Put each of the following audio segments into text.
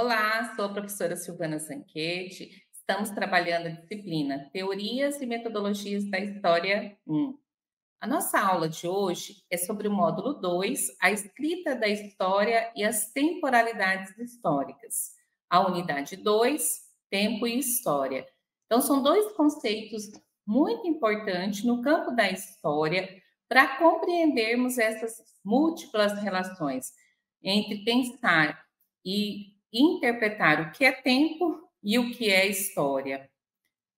Olá, sou a professora Silvana Zanquete. Estamos trabalhando a disciplina Teorias e Metodologias da História 1. A nossa aula de hoje é sobre o módulo 2, a escrita da história e as temporalidades históricas. A unidade 2, tempo e história. Então, são dois conceitos muito importantes no campo da história para compreendermos essas múltiplas relações entre pensar e interpretar o que é tempo e o que é história.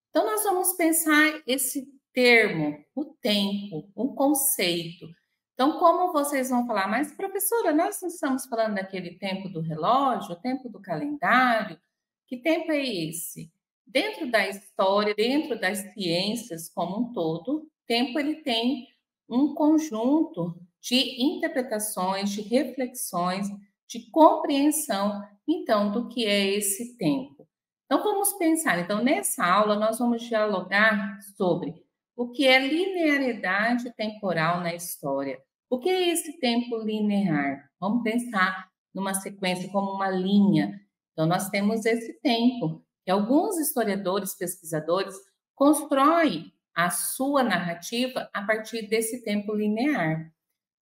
Então, nós vamos pensar esse termo, o tempo, um conceito. Então, como vocês vão falar, mas professora, nós não estamos falando daquele tempo do relógio, o tempo do calendário? Que tempo é esse? Dentro da história, dentro das ciências como um todo, tempo ele tem um conjunto de interpretações, de reflexões, de compreensão, então, do que é esse tempo. Então, vamos pensar. Então, nessa aula, nós vamos dialogar sobre o que é linearidade temporal na história. O que é esse tempo linear? Vamos pensar numa sequência como uma linha. Então, nós temos esse tempo, que alguns historiadores, pesquisadores, constroem a sua narrativa a partir desse tempo linear.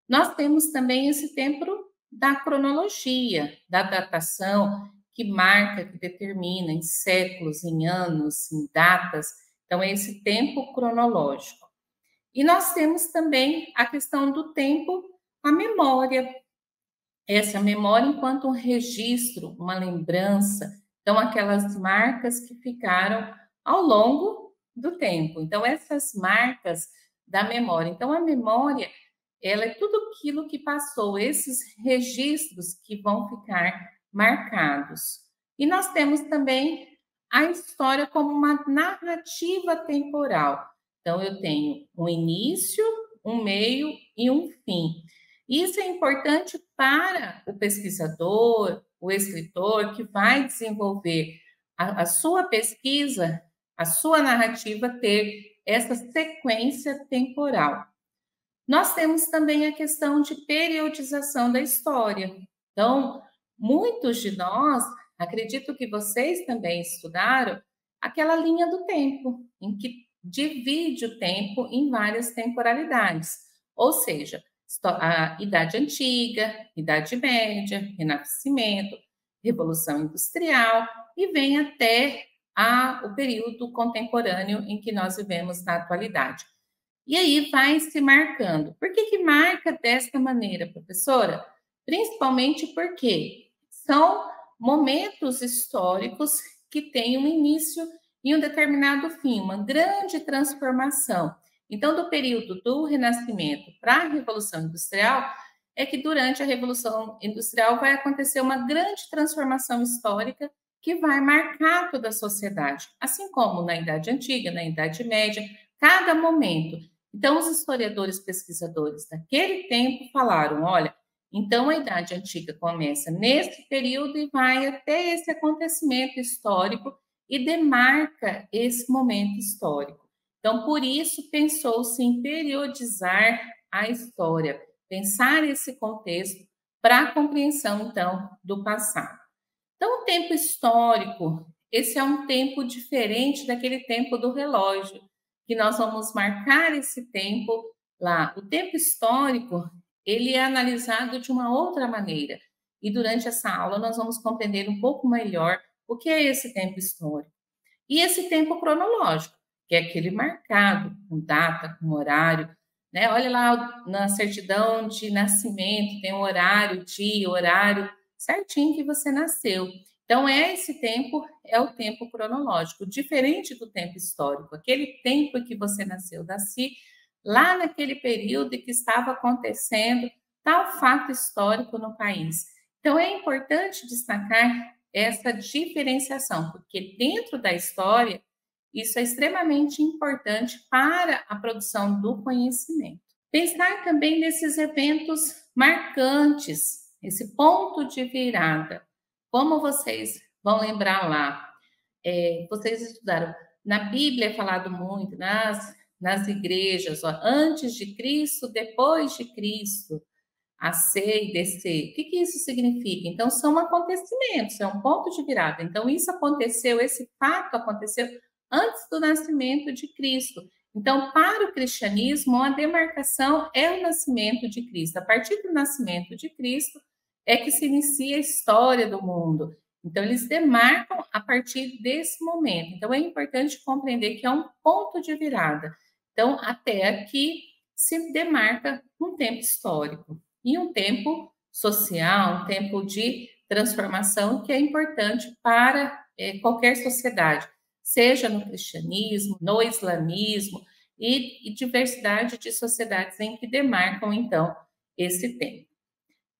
Nós temos também esse tempo da cronologia, da datação, que marca, que determina em séculos, em anos, em datas. Então, é esse tempo cronológico. E nós temos também a questão do tempo, a memória. Essa memória enquanto um registro, uma lembrança. Então, aquelas marcas que ficaram ao longo do tempo. Então, essas marcas da memória. Então, a memória ela é tudo aquilo que passou, esses registros que vão ficar marcados. E nós temos também a história como uma narrativa temporal. Então, eu tenho um início, um meio e um fim. Isso é importante para o pesquisador, o escritor que vai desenvolver a sua pesquisa, a sua narrativa ter essa sequência temporal. Nós temos também a questão de periodização da história. Então, muitos de nós, acredito que vocês também estudaram, aquela linha do tempo, em que divide o tempo em várias temporalidades. Ou seja, a Idade Antiga, Idade Média, Renascimento, Revolução Industrial e vem até o período contemporâneo em que nós vivemos na atualidade. E aí vai se marcando. Por que marca desta maneira, professora? Principalmente porque são momentos históricos que têm um início e um determinado fim, uma grande transformação. Então, do período do Renascimento para a Revolução Industrial, é que durante a Revolução Industrial vai acontecer uma grande transformação histórica que vai marcar toda a sociedade, assim como na Idade Antiga, na Idade Média, cada momento. Então, os historiadores pesquisadores daquele tempo falaram: olha, então a Idade Antiga começa nesse período e vai até esse acontecimento histórico e demarca esse momento histórico. Então, por isso, pensou-se em periodizar a história, pensar esse contexto para a compreensão, então, do passado. Então, o tempo histórico, esse é um tempo diferente daquele tempo do relógio, que nós vamos marcar esse tempo lá. O tempo histórico, ele é analisado de uma outra maneira. E durante essa aula nós vamos compreender um pouco melhor o que é esse tempo histórico. E esse tempo cronológico, que é aquele marcado com data, com horário, né? Olha lá na certidão de nascimento, tem o horário, dia, horário certinho que você nasceu. Então, esse tempo é o tempo cronológico, diferente do tempo histórico, aquele tempo que você nasceu, nasci lá naquele período em que estava acontecendo tal fato histórico no país. Então, é importante destacar essa diferenciação, porque dentro da história, isso é extremamente importante para a produção do conhecimento. Pensar também nesses eventos marcantes, esse ponto de virada. Como vocês vão lembrar lá, vocês estudaram, na Bíblia é falado muito, nas igrejas, ó, antes de Cristo, depois de Cristo. A, C e DC. O que isso significa? Então, são acontecimentos, é um ponto de virada. Então, isso aconteceu, esse fato aconteceu antes do nascimento de Cristo. Então, para o cristianismo, a demarcação é o nascimento de Cristo. A partir do nascimento de Cristo é que se inicia a história do mundo. Então, eles demarcam a partir desse momento. Então, é importante compreender que é um ponto de virada. Então, até aqui se demarca um tempo histórico e um tempo social, um tempo de transformação que é importante para qualquer sociedade, seja no cristianismo, no islamismo e diversidade de sociedades em que demarcam, então, esse tempo.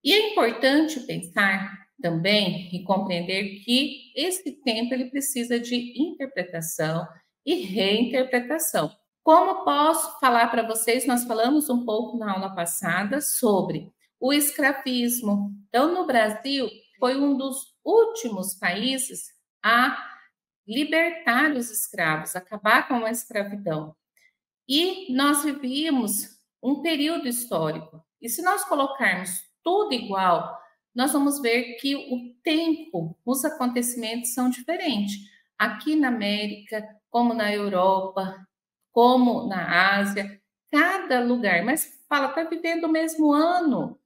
E é importante pensar também e compreender que esse tempo ele precisa de interpretação e reinterpretação. Como posso falar para vocês, nós falamos um pouco na aula passada sobre o escravismo. Então, no Brasil, foi um dos últimos países a libertar os escravos, acabar com a escravidão. E nós vivíamos um período histórico. E se nós colocarmos tudo igual, nós vamos ver que o tempo, os acontecimentos são diferentes. Aqui na América, como na Europa, como na Ásia, cada lugar. Mas fala, está vivendo o mesmo ano,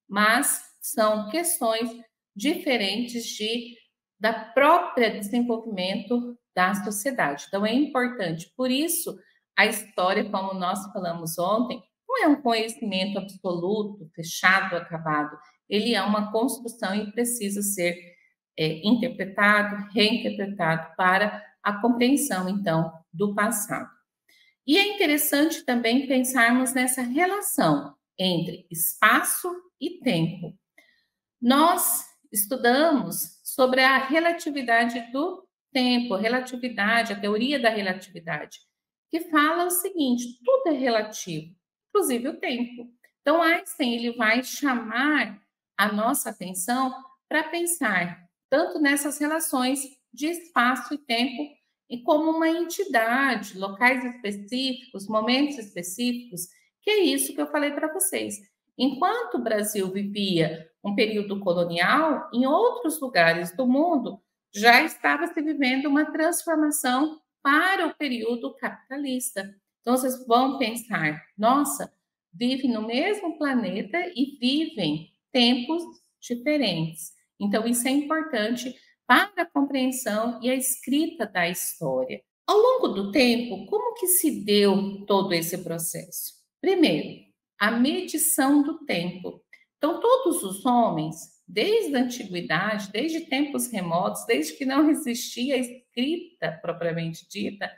mas são questões diferentes da própria desenvolvimento da sociedade. Então, é importante. Por isso, a história, como nós falamos ontem, não é um conhecimento absoluto, fechado, acabado. Ele é uma construção e precisa ser interpretado, reinterpretado para a compreensão, então, do passado. E é interessante também pensarmos nessa relação entre espaço e tempo. Nós estudamos sobre a relatividade do tempo, relatividade, a teoria da relatividade, que fala o seguinte: tudo é relativo, inclusive o tempo. Então, Einstein ele vai chamar a nossa atenção para pensar tanto nessas relações de espaço e tempo e como uma entidade, locais específicos, momentos específicos, que é isso que eu falei para vocês. Enquanto o Brasil vivia um período colonial, em outros lugares do mundo já estava se vivendo uma transformação para o período capitalista. Então, vocês vão pensar, nossa, vivem no mesmo planeta e vivem tempos diferentes. Então, isso é importante para a compreensão e a escrita da história. Ao longo do tempo, como que se deu todo esse processo? Primeiro, a medição do tempo. Então, todos os homens, desde a antiguidade, desde tempos remotos, desde que não existia a escrita propriamente dita,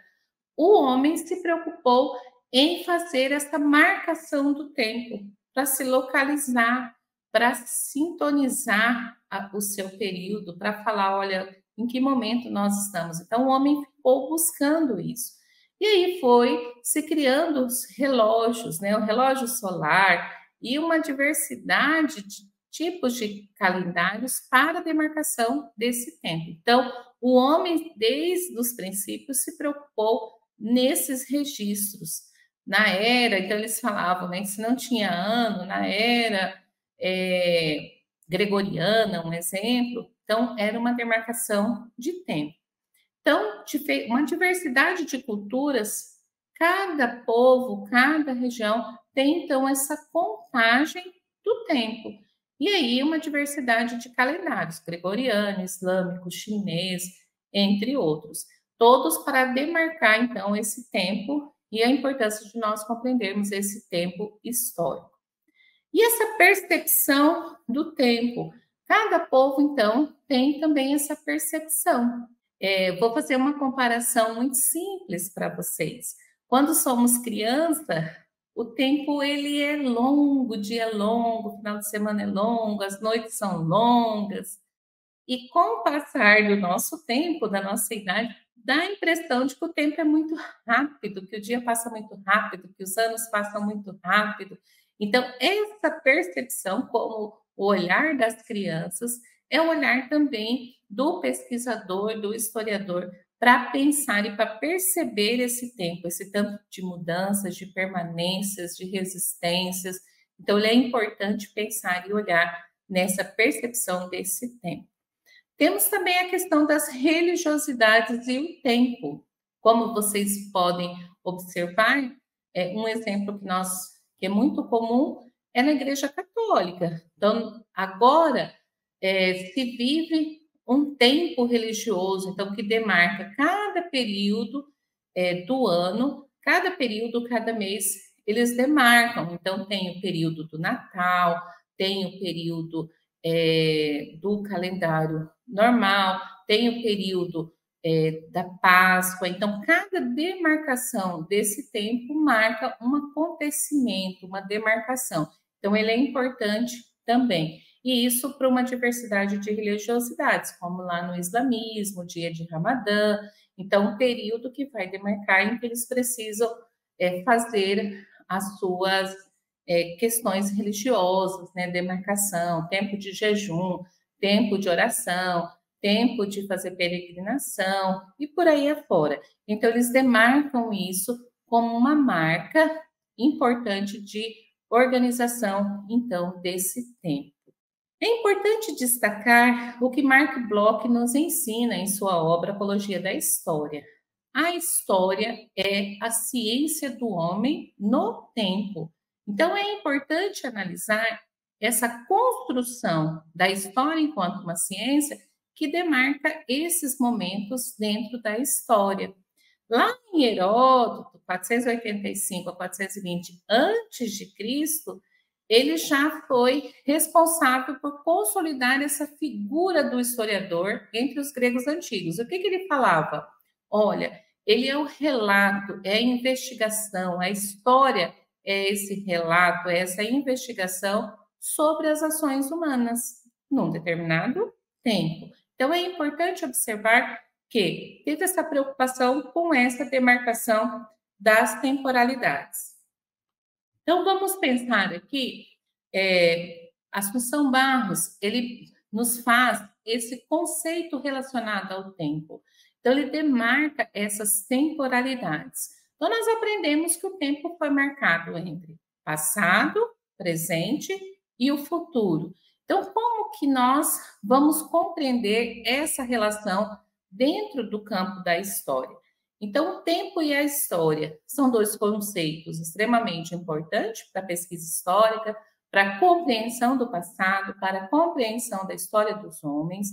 o homem se preocupou em fazer essa marcação do tempo, para se localizar, para sintonizar o seu período, para falar, olha, em que momento nós estamos. Então, o homem ficou buscando isso. E aí foi se criando os relógios, né? O relógio solar e uma diversidade de tipos de calendários para a demarcação desse tempo. Então, o homem, desde os princípios, se preocupou nesses registros. Na era, então eles falavam, né, que se não tinha ano, na era gregoriana, um exemplo, então era uma demarcação de tempo. Então, uma diversidade de culturas, cada povo, cada região tem, então, essa contagem do tempo. E aí, uma diversidade de calendários, gregoriano, islâmico, chinês, entre outros. Todos para demarcar, então, esse tempo e a importância de nós compreendermos esse tempo histórico. E essa percepção do tempo. Cada povo, então, tem também essa percepção. Vou fazer uma comparação muito simples para vocês. Quando somos criança, o tempo ele é longo, o dia é longo, o final de semana é longo, as noites são longas. E com o passar do nosso tempo, da nossa idade, dá a impressão de que o tempo é muito rápido, que o dia passa muito rápido, que os anos passam muito rápido. Então, essa percepção, como o olhar das crianças, é o olhar também do pesquisador, do historiador, para pensar e para perceber esse tempo, esse tanto de mudanças, de permanências, de resistências, Então, ele é importante pensar e olhar nessa percepção desse tempo. Temos também a questão das religiosidades e o tempo. Como vocês podem observar, um exemplo que é muito comum é na Igreja Católica. Então, agora se vive um tempo religioso, então, que demarca cada período do ano, cada período, cada mês, eles demarcam. Então, tem o período do Natal, tem o período do calendário normal, tem o período da Páscoa. Então, cada demarcação desse tempo marca um acontecimento, uma demarcação. Então, ele é importante também. E isso para uma diversidade de religiosidades, como lá no islamismo, o dia de Ramadã. Então, um período que vai demarcar em que eles precisam fazer as suas questões religiosas, né? Demarcação, tempo de jejum, tempo de oração, tempo de fazer peregrinação e por aí afora. Então, eles demarcam isso como uma marca importante de organização, então, desse tempo. É importante destacar o que Mark Bloch nos ensina em sua obra Apologia da História. A história é a ciência do homem no tempo. Então, é importante analisar essa construção da história enquanto uma ciência que demarca esses momentos dentro da história. Lá em Heródoto, 485 a 420 antes de Cristo, ele já foi responsável por consolidar essa figura do historiador entre os gregos antigos. O que ele falava? Olha, ele é o relato, é a investigação, a história é esse relato, é essa investigação sobre as ações humanas num determinado tempo. Então, é importante observar que teve essa preocupação com essa demarcação das temporalidades. Então, vamos pensar aqui, Assunção Barros, ele nos faz esse conceito relacionado ao tempo. Então, ele demarca essas temporalidades. Então, nós aprendemos que o tempo foi marcado entre passado, presente e o futuro. Então, como que nós vamos compreender essa relação dentro do campo da história? Então, o tempo e a história são dois conceitos extremamente importantes para a pesquisa histórica, para a compreensão do passado, para a compreensão da história dos homens.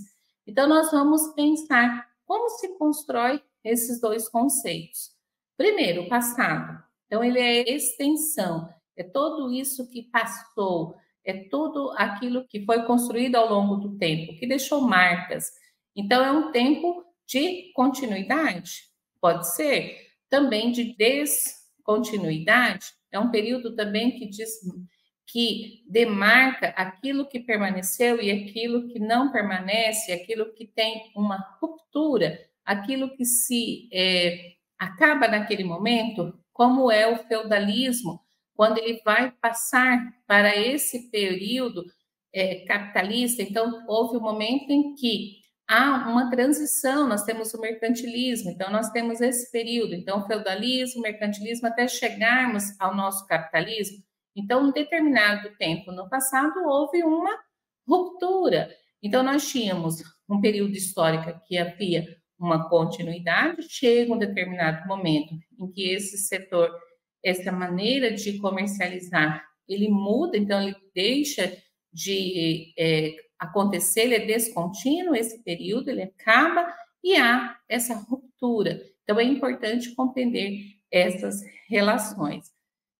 Então, nós vamos pensar como se constrói esses dois conceitos. Primeiro, o passado. Então, ele é extensão, é tudo isso que passou, é tudo aquilo que foi construído ao longo do tempo, que deixou marcas. Então, é um tempo de continuidade. Pode ser também de descontinuidade, é um período também que demarca aquilo que permaneceu e aquilo que não permanece, aquilo que tem uma ruptura, aquilo que se acaba naquele momento, como é o feudalismo, quando ele vai passar para esse período capitalista. Então, houve um momento em que há uma transição, nós temos o mercantilismo, então nós temos esse período, então feudalismo, mercantilismo, até chegarmos ao nosso capitalismo. Então, um determinado tempo no passado, houve uma ruptura. Então, nós tínhamos um período histórico que havia uma continuidade, chega um determinado momento em que esse setor, essa maneira de comercializar, ele muda, então ele deixa de acontecer, ele é descontínuo esse período, ele acaba e há essa ruptura. Então, é importante compreender essas relações.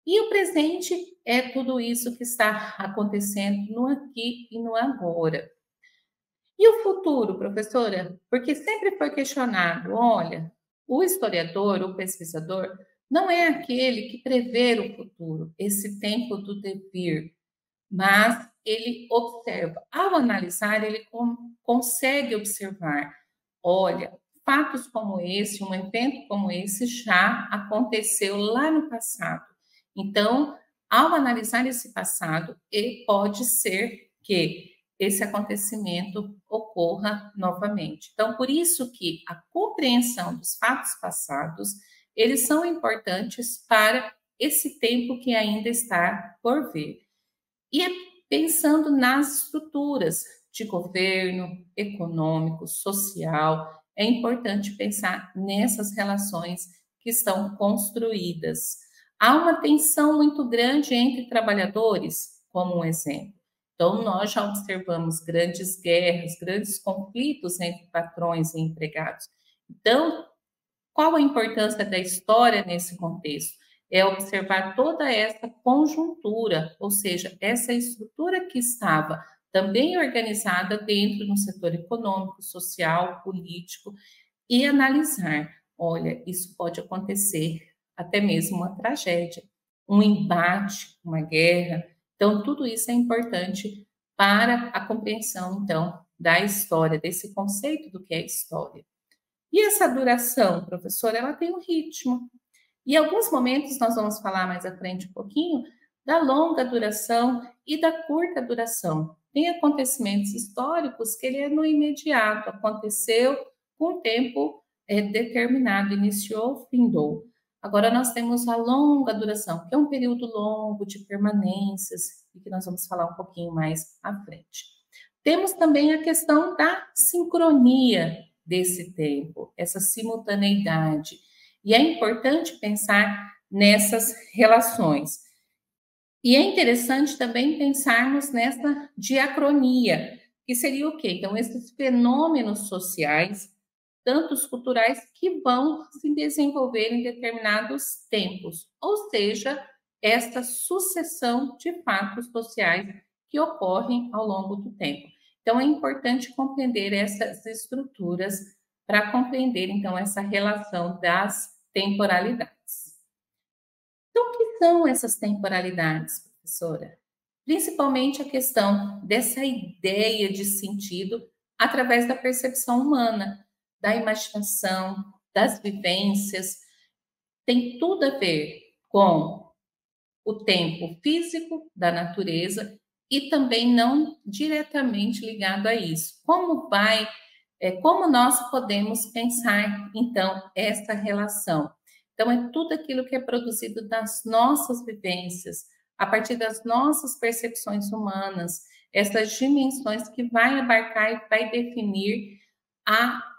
E o presente é tudo isso que está acontecendo no aqui e no agora. E o futuro, professora? Porque sempre foi questionado, olha, o historiador, o pesquisador, não é aquele que prevê o futuro, esse tempo do devir, mas ele observa. Ao analisar, ele consegue observar, olha, fatos como esse, um evento como esse já aconteceu lá no passado. Então, ao analisar esse passado, pode ser que esse acontecimento ocorra novamente. Então, por isso que a compreensão dos fatos passados, eles são importantes para esse tempo que ainda está por vir. E pensando nas estruturas de governo, econômico, social, é importante pensar nessas relações que estão construídas. Há uma tensão muito grande entre trabalhadores, como um exemplo. Então, nós já observamos grandes guerras, grandes conflitos entre patrões e empregados. Então, qual a importância da história nesse contexto? É observar toda essa conjuntura, ou seja, essa estrutura que estava também organizada dentro do setor econômico, social, político, e analisar, olha, isso pode acontecer, até mesmo uma tragédia, um embate, uma guerra. Então, tudo isso é importante para a compreensão, então, da história, desse conceito do que é história. E essa duração, professora, ela tem um ritmo. E em alguns momentos nós vamos falar mais à frente um pouquinho da longa duração e da curta duração. Tem acontecimentos históricos que ele é no imediato, aconteceu com um tempo determinado, iniciou, findou. Agora nós temos a longa duração, que é um período longo de permanências, e que nós vamos falar um pouquinho mais à frente. Temos também a questão da sincronia desse tempo, essa simultaneidade. E é importante pensar nessas relações. E é interessante também pensarmos nessa diacronia, que seria o quê? Então, esses fenômenos sociais, tanto os culturais, que vão se desenvolver em determinados tempos, ou seja, esta sucessão de fatos sociais que ocorrem ao longo do tempo. Então, é importante compreender essas estruturas para compreender, então, essa relação das temporalidades. Então, o que são essas temporalidades, professora? Principalmente a questão dessa ideia de sentido através da percepção humana, da imaginação, das vivências, tem tudo a ver com o tempo físico da natureza e também não diretamente ligado a isso. Como nós podemos pensar, então, essa relação? Então, é tudo aquilo que é produzido das nossas vivências, a partir das nossas percepções humanas, essas dimensões que vai abarcar e vai definir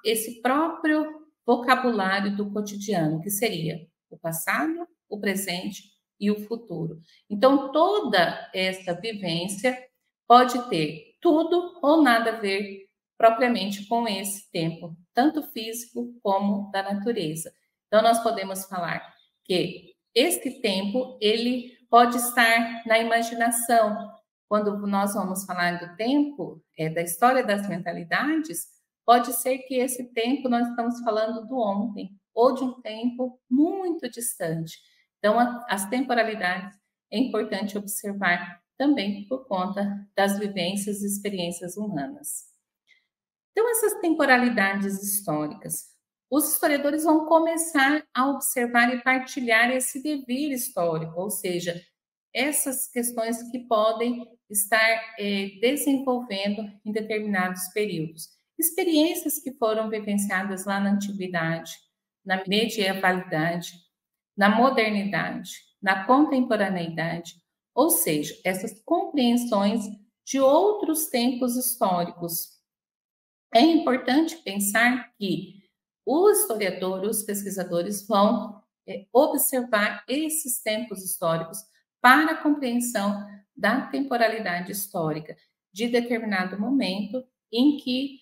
esse próprio vocabulário do cotidiano, que seria o passado, o presente e o futuro. Então, toda essa vivência pode ter tudo ou nada a ver propriamente com esse tempo, tanto físico como da natureza. Então, nós podemos falar que esse tempo, ele pode estar na imaginação. Quando nós vamos falar do tempo, da história das mentalidades, pode ser que esse tempo nós estamos falando do ontem, ou de um tempo muito distante. Então, as temporalidades é importante observar também por conta das vivências e experiências humanas. Então, essas temporalidades históricas, os historiadores vão começar a observar e partilhar esse devir histórico, ou seja, essas questões que podem estar desenvolvendo em determinados períodos. Experiências que foram vivenciadas lá na antiguidade, na medievalidade, na modernidade, na contemporaneidade, ou seja, essas compreensões de outros tempos históricos. É importante pensar que o historiador, os pesquisadores vão observar esses tempos históricos para a compreensão da temporalidade histórica de determinado momento em que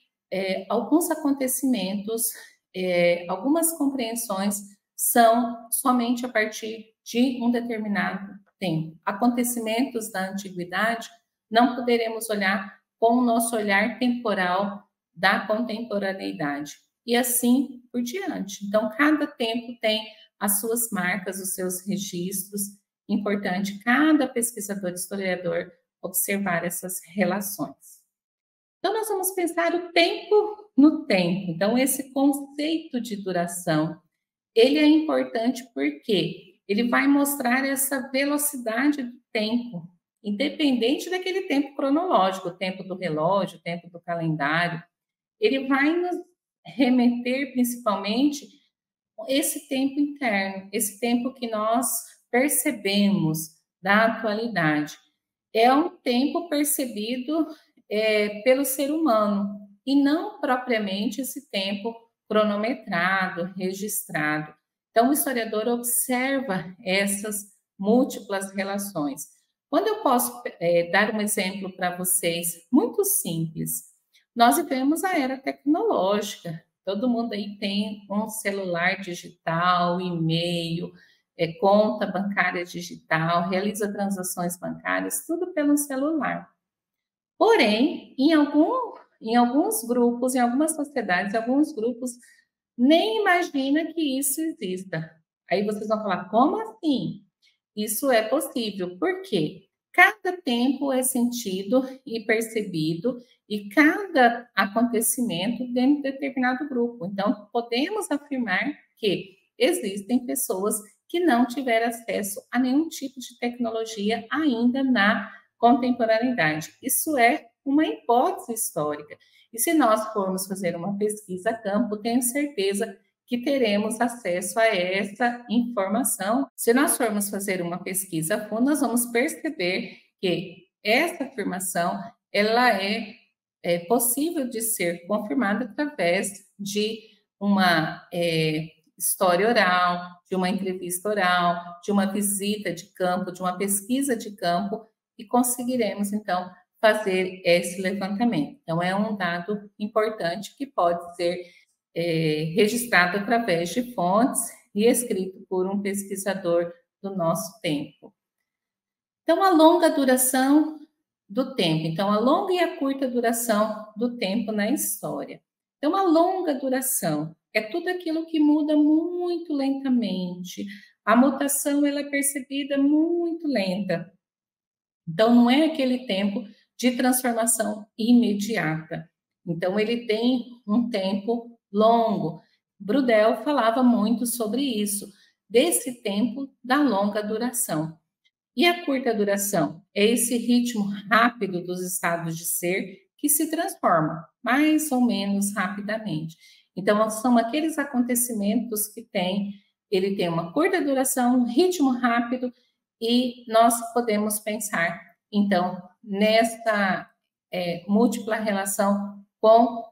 alguns acontecimentos, algumas compreensões são somente a partir de um determinado tempo. Acontecimentos da antiguidade não poderemos olhar com o nosso olhar temporal da contemporaneidade e assim por diante. Então, cada tempo tem as suas marcas, os seus registros. Importante cada pesquisador, historiador, observar essas relações. Então, nós vamos pensar o tempo no tempo. Então, esse conceito de duração, ele é importante porque ele vai mostrar essa velocidade do tempo, independente daquele tempo cronológico, o tempo do relógio, o tempo do calendário. Ele vai nos remeter principalmente esse tempo interno, esse tempo que nós percebemos da atualidade. É um tempo percebido pelo ser humano, e não propriamente esse tempo cronometrado, registrado. Então, o historiador observa essas múltiplas relações. Quando eu posso dar um exemplo para vocês, muito simples. Nós vivemos a era tecnológica, todo mundo aí tem um celular digital, e-mail, conta bancária digital, realiza transações bancárias, tudo pelo celular. Porém, em alguns grupos, em algumas sociedades, alguns grupos nem imagina que isso exista. Aí vocês vão falar, como assim? Isso é possível. Por quê? Cada tempo é sentido e percebido, e cada acontecimento dentro de determinado grupo. Então, podemos afirmar que existem pessoas que não tiveram acesso a nenhum tipo de tecnologia ainda na contemporaneidade. Isso é uma hipótese histórica. E se nós formos fazer uma pesquisa a campo, tenho certeza que teremos acesso a essa informação. Se nós formos fazer uma pesquisa a fundo, nós vamos perceber que essa afirmação ela é possível de ser confirmada através de uma história oral, de uma entrevista oral, de uma visita de campo, de uma pesquisa de campo, e conseguiremos, então, fazer esse levantamento. Então, é um dado importante que pode ser registrado através de fontes e escrito por um pesquisador do nosso tempo. Então, a longa duração do tempo. Então, a longa e a curta duração do tempo na história. Então, a longa duração é tudo aquilo que muda muito lentamente. A mutação ela é percebida muito lenta. Então, não é aquele tempo de transformação imediata. Então, ele tem um tempo longo. Brudel falava muito sobre isso, desse tempo da longa duração. E a curta duração é esse ritmo rápido dos estados de ser que se transforma mais ou menos rapidamente. Então, são aqueles acontecimentos que ele tem uma curta duração, um ritmo rápido, e nós podemos pensar, então, nessa múltipla relação com,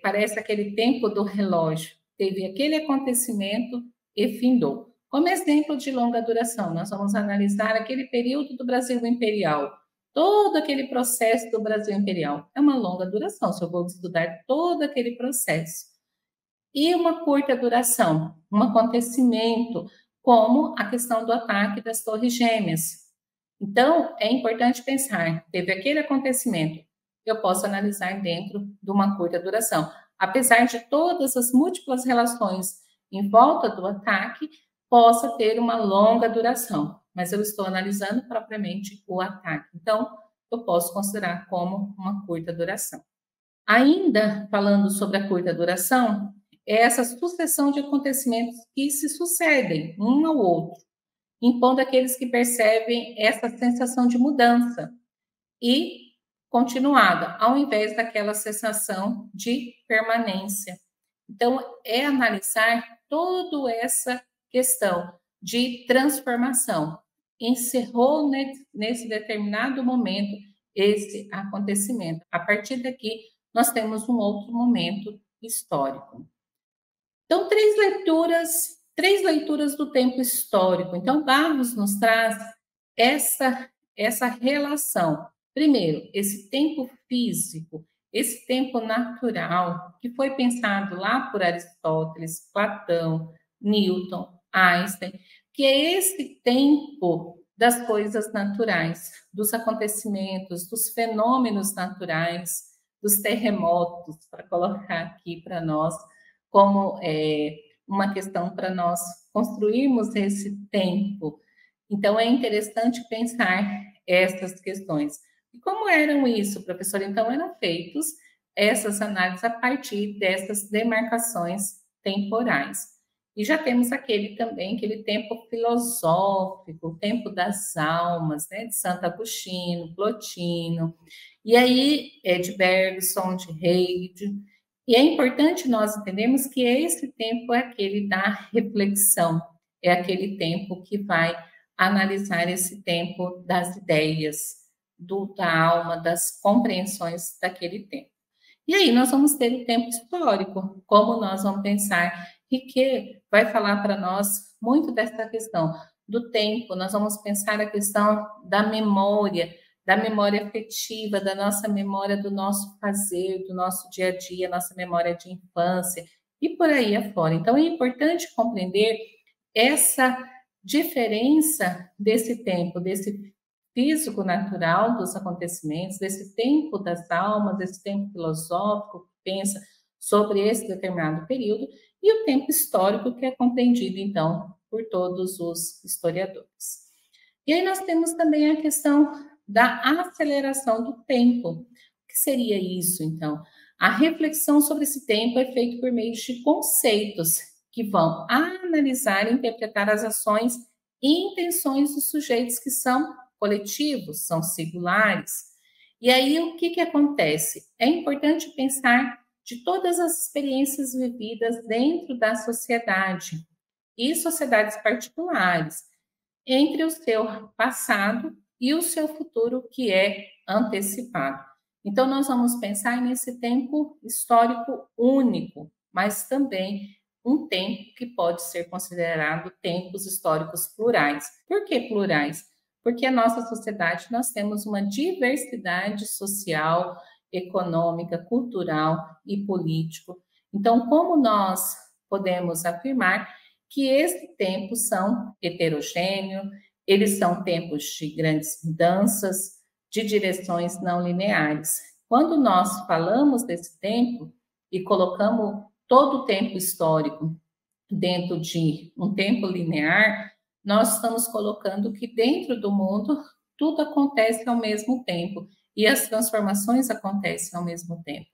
parece aquele tempo do relógio. Teve aquele acontecimento e findou. Como exemplo de longa duração, nós vamos analisar aquele período do Brasil Imperial. Todo aquele processo do Brasil Imperial é uma longa duração, se eu vou estudar todo aquele processo. E uma curta duração, um acontecimento, como a questão do ataque das Torres Gêmeas. Então, é importante pensar, teve aquele acontecimento, eu posso analisar dentro de uma curta duração. Apesar de todas as múltiplas relações em volta do ataque, possa ter uma longa duração, mas eu estou analisando propriamente o ataque. Então, eu posso considerar como uma curta duração. Ainda falando sobre a curta duração, é essa sucessão de acontecimentos que se sucedem um ao outro, impondo aqueles que percebem essa sensação de mudança e continuada, ao invés daquela sensação de permanência. Então, é analisar toda essa questão de transformação. Encerrou nesse determinado momento esse acontecimento. A partir daqui, nós temos um outro momento histórico. Então, três leituras do tempo histórico. Então, Barros nos traz essa relação. Primeiro, esse tempo físico, esse tempo natural, que foi pensado lá por Aristóteles, Platão, Newton, Einstein, que é esse tempo das coisas naturais, dos acontecimentos, dos fenômenos naturais, dos terremotos, para colocar aqui para nós, como uma questão para nós construirmos esse tempo. Então, é interessante pensar essas questões. E como eram isso, professor? Então, eram feitos essas análises a partir dessas demarcações temporais. E já temos aquele tempo filosófico, o tempo das almas, né, de Santo Agostinho, Plotino, e aí de Bergson, de Hegel. E é importante nós entendermos que esse tempo é aquele da reflexão, é aquele tempo que vai analisar esse tempo das ideias. da alma, das compreensões daquele tempo. E aí nós vamos ter o tempo histórico, como nós vamos pensar. Riquet vai falar para nós muito dessa questão do tempo, nós vamos pensar a questão da memória afetiva, da nossa memória do nosso fazer, do nosso dia a dia, nossa memória de infância e por aí afora. Então é importante compreender essa diferença desse tempo, desse físico natural dos acontecimentos, desse tempo das almas, desse tempo filosófico que pensa sobre esse determinado período, e o tempo histórico que é compreendido, então, por todos os historiadores. E aí nós temos também a questão da aceleração do tempo. O que seria isso, então? A reflexão sobre esse tempo é feita por meio de conceitos que vão analisar e interpretar as ações e intenções dos sujeitos que são coletivos, são singulares. E aí o que acontece? É importante pensar de todas as experiências vividas dentro da sociedade e sociedades particulares, entre o seu passado e o seu futuro que é antecipado. Então nós vamos pensar nesse tempo histórico único, mas também um tempo que pode ser considerado tempos históricos plurais. Por que plurais? Porque a nossa sociedade nós temos uma diversidade social, econômica, cultural e político. Então, como nós podemos afirmar que esses tempos são heterogêneos, eles são tempos de grandes mudanças, de direções não lineares. Quando nós falamos desse tempo e colocamos todo o tempo histórico dentro de um tempo linear, nós estamos colocando que dentro do mundo tudo acontece ao mesmo tempo e as transformações acontecem ao mesmo tempo.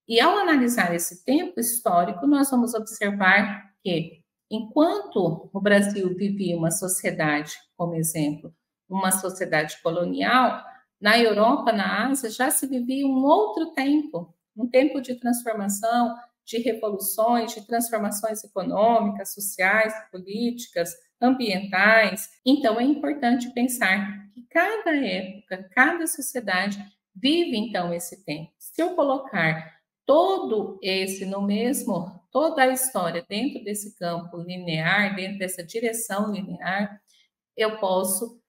E ao analisar esse tempo histórico, nós vamos observar que, enquanto o Brasil vivia uma sociedade, como exemplo, uma sociedade colonial, na Europa, na Ásia, já se vivia um outro tempo, um tempo de transformação, de revoluções, de transformações econômicas, sociais, políticas, ambientais. Então, é importante pensar que cada época, cada sociedade vive, então, esse tempo. Se eu colocar todo esse no mesmo, toda a história dentro desse campo linear, dentro dessa direção linear, eu posso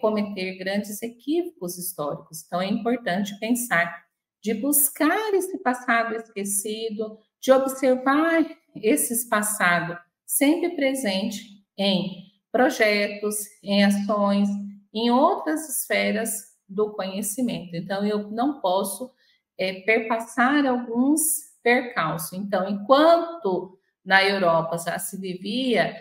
cometer grandes equívocos históricos. Então, é importante pensar de buscar esse passado esquecido, de observar esses passados sempre presente em projetos, em ações, em outras esferas do conhecimento. Então, eu não posso perpassar alguns percalços. Então, enquanto na Europa já se vivia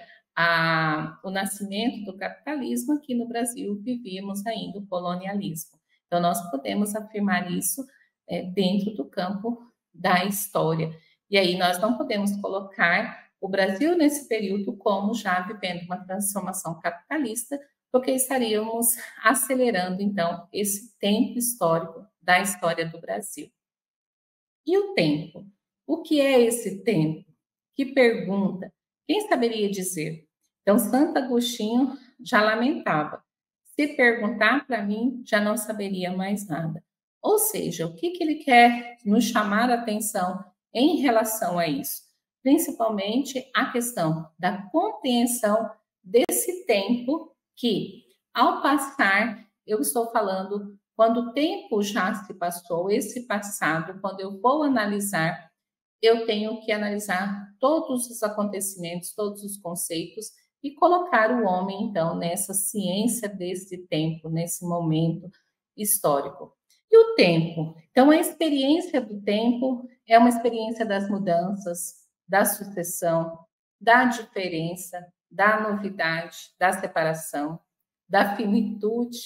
o nascimento do capitalismo, aqui no Brasil vivíamos ainda o colonialismo. Então, nós podemos afirmar isso dentro do campo da história. E aí nós não podemos colocar o Brasil nesse período como já vivendo uma transformação capitalista, porque estaríamos acelerando, então, esse tempo histórico da história do Brasil. E o tempo? O que é esse tempo? Que pergunta? Quem saberia dizer? Então, Santo Agostinho já lamentava. Se perguntar para mim, já não saberia mais nada. Ou seja, o que ele quer nos chamar a atenção em relação a isso? Principalmente a questão da compreensão desse tempo que, ao passar, eu estou falando quando o tempo já se passou, esse passado, quando eu vou analisar, eu tenho que analisar todos os acontecimentos, todos os conceitos e colocar o homem, então, nessa ciência desse tempo, nesse momento histórico. E o tempo? Então, a experiência do tempo é uma experiência das mudanças, da sucessão, da diferença, da novidade, da separação, da finitude.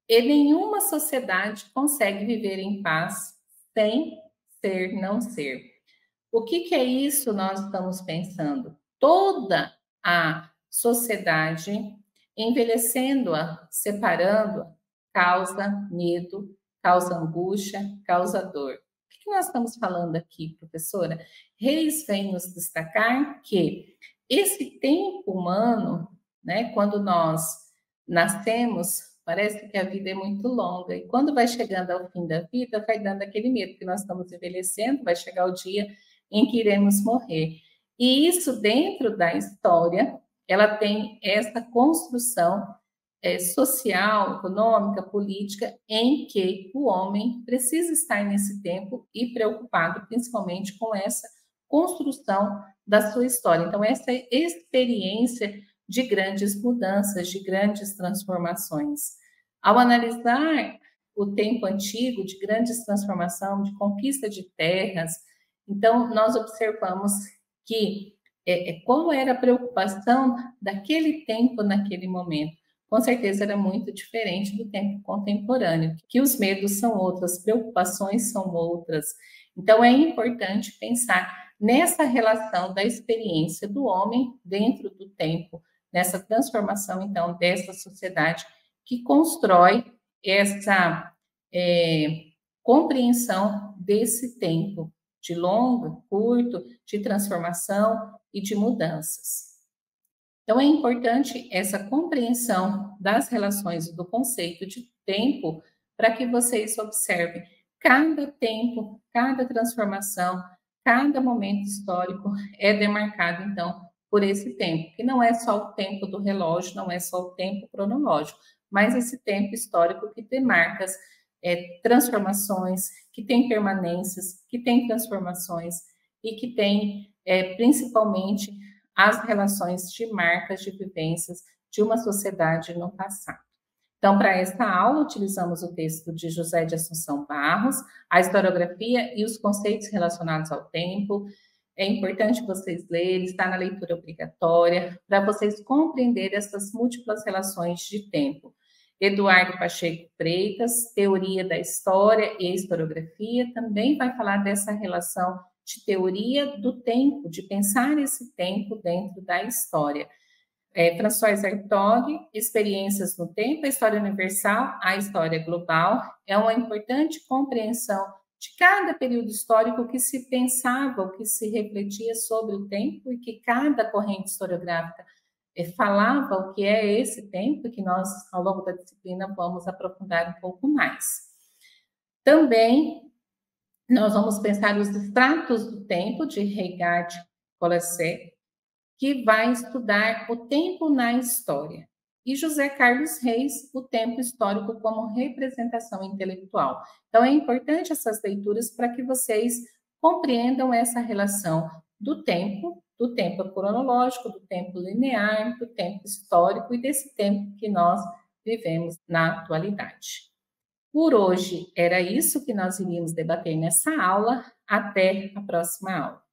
E nenhuma sociedade consegue viver em paz sem ser não ser. O que é isso nós estamos pensando? Toda a sociedade envelhecendo-a, separando-a, causa medo, causa angústia, causa dor. O que nós estamos falando aqui, professora? Reis vem nos destacar que esse tempo humano, né, quando nós nascemos Parece que a vida é muito longa e quando vai chegando ao fim da vida, vai dando aquele medo que nós estamos envelhecendo, vai chegar o dia em que iremos morrer. E isso dentro da história, ela tem essa construção social, econômica, política, em que o homem precisa estar nesse tempo e preocupado principalmente com essa construção da sua história. Então, essa experiência de grandes mudanças, de grandes transformações. Ao analisar o tempo antigo de grandes transformações, de conquista de terras, então nós observamos que como era a preocupação daquele tempo, naquele momento. Com certeza era muito diferente do tempo contemporâneo, que os medos são outros, as preocupações são outras. Então é importante pensar nessa relação da experiência do homem dentro do tempo, nessa transformação, então, dessa sociedade que constrói essa compreensão desse tempo de longo, curto, de transformação e de mudanças. Então, é importante essa compreensão das relações do conceito de tempo para que vocês observem cada tempo, cada transformação, cada momento histórico é demarcado, então, por esse tempo, que não é só o tempo do relógio, não é só o tempo cronológico, mas esse tempo histórico que demarca transformações, que tem permanências, que tem transformações e que tem, principalmente, as relações de marcas de vivências de uma sociedade no passado. Então, para esta aula, utilizamos o texto de José de Assunção Barros, a historiografia e os conceitos relacionados ao tempo. É importante vocês lerem, está na leitura obrigatória, para vocês compreenderem essas múltiplas relações de tempo. Eduardo Pacheco Freitas, Teoria da História e Historiografia, também vai falar dessa relação de teoria do tempo, de pensar esse tempo dentro da história. François Hartog, Experiências no Tempo, a História Universal, a História Global, é uma importante compreensão de cada período histórico que se pensava, ou que se refletia sobre o tempo e que cada corrente historiográfica falava o que é esse tempo, que nós, ao longo da disciplina, vamos aprofundar um pouco mais. Também nós vamos pensar os estratos do tempo, de Regard Colasset, que vai estudar o tempo na história. E José Carlos Reis, o tempo histórico como representação intelectual. Então, é importante essas leituras para que vocês compreendam essa relação do tempo cronológico, do tempo linear, do tempo histórico e desse tempo que nós vivemos na atualidade. Por hoje, era isso que nós iríamos debater nessa aula. Até a próxima aula.